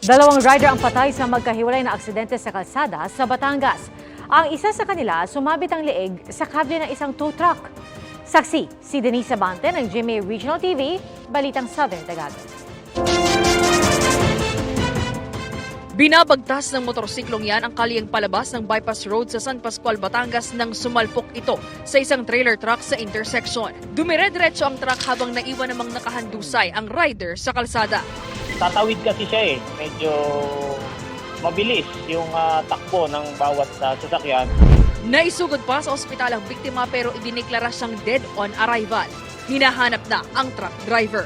Dalawang rider ang patay sa magkahiwalay na aksidente sa kalsada sa Batangas. Ang isa sa kanila sumabit ang leeg sa kable ng isang tow truck. Saksi, si Denise Abante ng GMA Regional TV, Balitang Southern Tagalog. Binabagtas ng motorsiklong yan ang kalyeng palabas ng bypass road sa San Pascual, Batangas nang sumalpok ito sa isang trailer truck sa intersection. Dumire-diretso ang truck habang naiwan namang nakahandusay ang rider sa kalsada. Tatawid kasi siya medyo mabilis yung takbo ng bawat sasakyan. Naisugod pa sa ospital ang biktima pero idineklara siyang dead on arrival. Hinahanap na ang truck driver.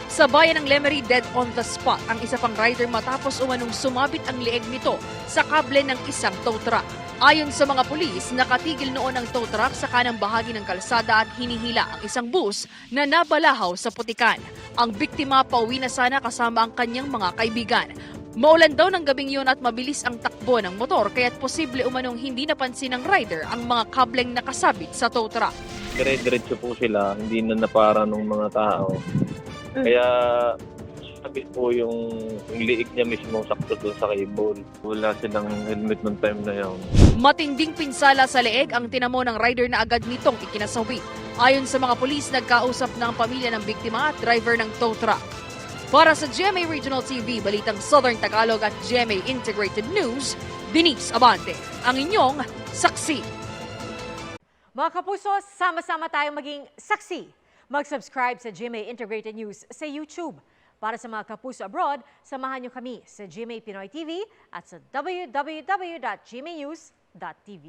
Sa bayan ng Lemery, dead on the spot ang isa pang rider matapos umanong sumabit ang leeg nito sa kable ng isang tow truck. Ayon sa mga pulis, nakatigil noon ang tow truck sa kanang bahagi ng kalsada at hinihila ang isang bus na nabalahaw sa putikan. Ang biktima pauwi na sana kasama ang kanyang mga kaibigan. Maulan daw ng gabing yun at mabilis ang takbo ng motor kaya't posible umanong hindi napansin ng rider ang mga kableng nakasabit sa tow truck. Dire-diretso po sila, hindi na napara ng mga tao. Kaya sabi po yung liig niya mismo sakto doon sa cable. Wala silang helmet ng time na yun. Matinding pinsala sa leeg ang tinamo ng rider na agad nitong ikinasawi. Ayon sa mga pulis, nagkausap na ang pamilya ng biktima at driver ng tow truck. Para sa GMA Regional TV, Balitang Southern Tagalog at GMA Integrated News, Denise Abante, ang inyong saksi. Mga kapuso, sama-sama tayong maging saksi. Mag-subscribe sa GMA Integrated News sa YouTube. Para sa mga kapuso abroad, samahan niyo kami sa GMA Pinoy TV at sa www.gmanews.tv.